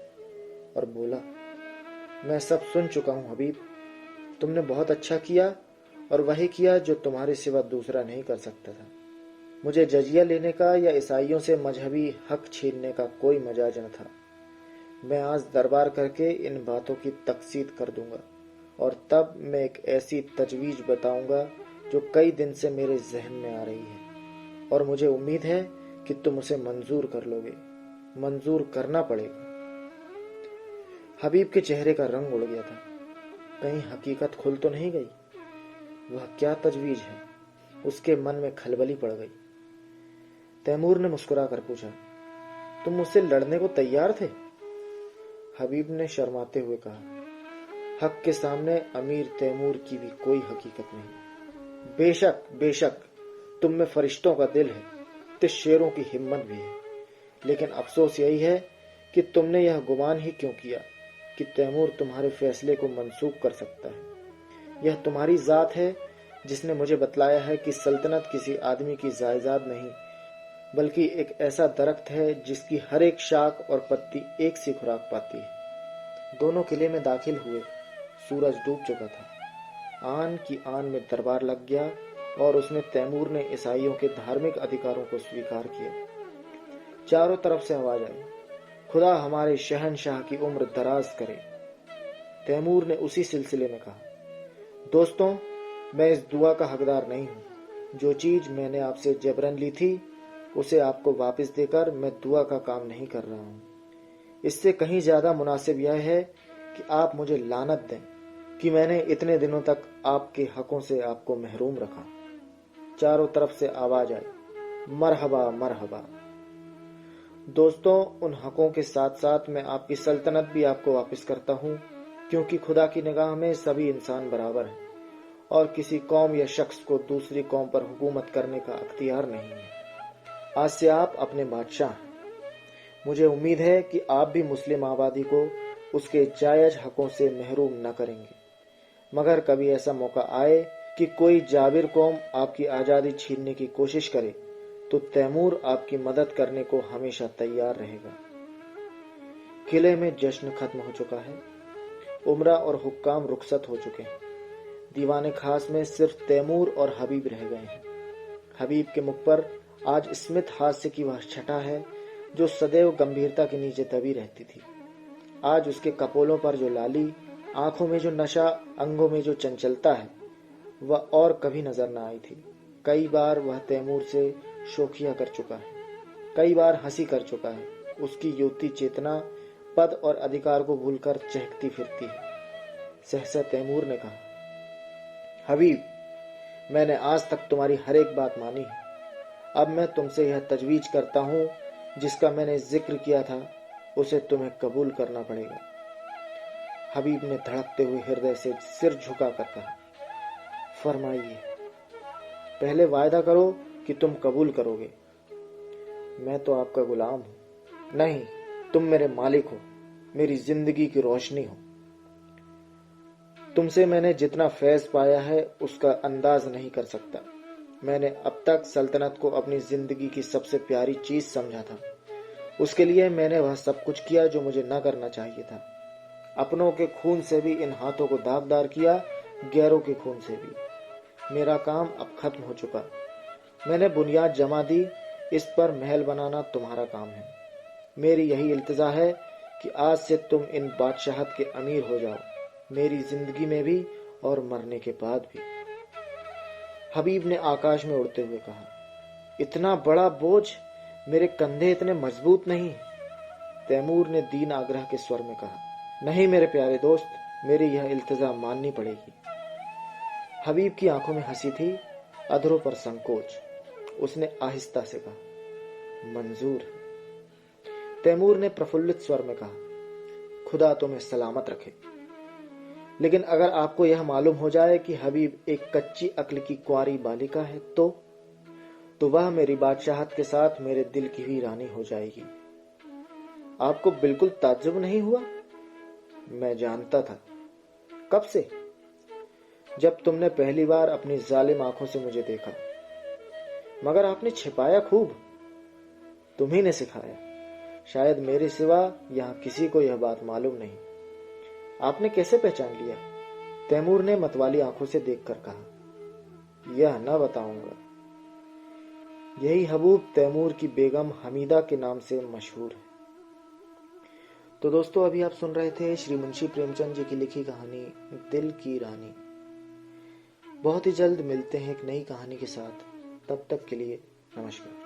और बोला, मैं सब सुन चुका हूं हबीब। तुमने बहुत अच्छा किया और वही किया जो तुम्हारे सिवा दूसरा नहीं कर सकता था। मुझे जजिया लेने का या ईसाइयों से मजहबी हक छीनने का कोई मजाज न था। मैं आज दरबार करके इन बातों की तकसीद कर दूंगा और तब मैं एक ऐसी तजवीज बताऊंगा जो कई दिन से मेरे जहन में आ रही है और मुझे उम्मीद है कि तुम उसे मंजूर कर लोगे। मंजूर करना पड़ेगा। हबीब के चेहरे का रंग उड़ गया था। कहीं हकीकत खुल तो नहीं गई? वह क्या तजवीज है? उसके मन में खलबली पड़ गई। तैमूर ने मुस्कुरा कर पूछा, तुम मुझसे लड़ने को तैयार थे? हबीब ने शर्माते हुए कहा, हक के सामने अमीर तैमूर की भी कोई हकीकत नहीं। बेशक बेशक, तुम में फरिश्तों का दिल है, तो शेरों की हिम्मत भी है। लेकिन अफसोस यही है कि तुमने यह गुमान ही क्यों किया कि तैमूर तुम्हारे फैसले को मंसूख कर सकता है। यह तुम्हारी जात है जिसने मुझे बतलाया है कि सल्तनत किसी आदमी की जायदाद नहीं, बल्कि एक ऐसा दरख्त है जिसकी हर एक शाख और पत्ती एक सी खुराक पाती है। दोनों किले में दाखिल हुए। सूरज डूब चुका था। आन की आन में दरबार लग गया और उसमें तैमूर ने ईसाइयों के धार्मिक अधिकारों को स्वीकार किया। चारों तरफ से आवाज आई, खुदा हमारे शहनशाह की उम्र दराज करे। तैमूर ने उसी सिलसिले में कहा, दोस्तों, मैं इस दुआ का हकदार नहीं हूं। जो चीज मैंने आपसे जबरन ली थी उसे आपको वापस देकर मैं दुआ का काम नहीं कर रहा हूं। इससे कहीं ज्यादा मुनासिब यह है कि आप मुझे लानत दें कि मैंने इतने दिनों तक आपके हकों से आपको महरूम रखा। चारों तरफ से आवाज आई, मरहबा मरहबा। दोस्तों, उन हकों के साथ साथ मैं आपकी सल्तनत भी आपको वापस करता हूं, क्योंकि खुदा की निगाह में सभी इंसान बराबर हैं और किसी कौम या शख्स को दूसरी कौम पर हुकूमत करने का अख्तियार नहीं है। आज से आप अपने बादशाह हैं। मुझे उम्मीद है कि आप भी मुस्लिम आबादी को उसके जायज हकों से महरूम न करेंगे। मगर कभी ऐसा मौका आए कि कोई जाबिर कौम आपकी आज़ादी छीनने की कोशिश करे तो तैमूर आपकी मदद करने को हमेशा तैयार रहेगा। किले में जश्न खत्म हो चुका है। उमरा और हुक्काम रुखसत हो चुके हैं। दीवाने खास में सिर्फ तैमूर और हबीब रह गए हैं। हबीब के मुख पर आज स्मित हास्य की वह छटा है जो सदैव गंभीरता के नीचे दबी रहती थी। आज उसके कपोलों पर जो लाली, आंखों में जो नशा, अंगों में जो चंचलता है, वह और कभी नजर न आई थी। कई बार वह तैमूर से शोखिया कर चुका है, कई बार हंसी कर चुका है। उसकी युवती चेतना पद और अधिकार को भूलकर चहकती फिरती है। सहसा तैमूर ने कहा, हबीब, मैंने आज तक तुम्हारी हर एक बात मानी है। अब मैं तुमसे यह तजवीज़ करता हूँ, जिसका मैंने जिक्र किया था उसे तुम्हें कबूल करना पड़ेगा। हबीब ने धड़कते हुए हृदय से सिर झुकाकर कहा, फरमाइए। पहले वायदा करो कि तुम कबूल करोगे। मैं तो आपका गुलाम हूं। नहीं, तुम मेरे मालिक हो, मेरी जिंदगी की रोशनी हो। तुमसे मैंने जितना फैज़ पाया है उसका अंदाज नहीं कर सकता। मैंने अब तक सल्तनत को अपनी जिंदगी की सबसे प्यारी चीज समझा था। उसके लिए मैंने वह सब कुछ किया जो मुझे न करना चाहिए था। अपनों के खून से भी इन हाथों को दागदार किया, गैरों के खून से भी। मेरा काम अब खत्म हो चुका। मैंने बुनियाद जमा दी, इस पर महल बनाना तुम्हारा काम है। मेरी यही इल्तिजा है कि आज से तुम इन बादशाहत के अमीर हो जाओ, मेरी जिंदगी में भी और मरने के बाद भी। हबीब ने आकाश में उड़ते हुए कहा, इतना बड़ा बोझ, मेरे कंधे इतने मजबूत नहीं। तैमूर ने दीन आग्रह के स्वर में कहा, नहीं मेरे प्यारे दोस्त, मेरी यह इल्तिजा माननी पड़ेगी। हबीब की आंखों में हंसी थी, अधरों पर संकोच। उसने आहिस्ता से कहा, मंजूर। तैमूर ने प्रफुल्लित स्वर में कहा, खुदा तुम्हें सलामत रखे। लेकिन अगर आपको यह मालूम हो जाए कि हबीब एक कच्ची अक्ल की कुंवारी बालिका है तो वह मेरी बादशाहत के साथ मेरे दिल की भी रानी हो जाएगी। आपको बिल्कुल ताज्जुब नहीं हुआ? मैं जानता था। कब से? जब तुमने पहली बार अपनी जालिम आंखों से मुझे देखा। मगर आपने छिपाया खूब। तुम्ही ने सिखाया। शायद मेरे सिवा यहां किसी को यह बात मालूम नहीं। आपने कैसे पहचान लिया? तैमूर ने मतवाली आंखों से देखकर कहा, यह न बताऊंगा। यही हबूब तैमूर की बेगम हमीदा के नाम से मशहूर है। तो दोस्तों, अभी आप सुन रहे थे श्री मुंशी प्रेमचंद जी की लिखी कहानी दिल की रानी। बहुत ही जल्द मिलते हैं एक नई कहानी के साथ। तब तक के लिए नमस्कार।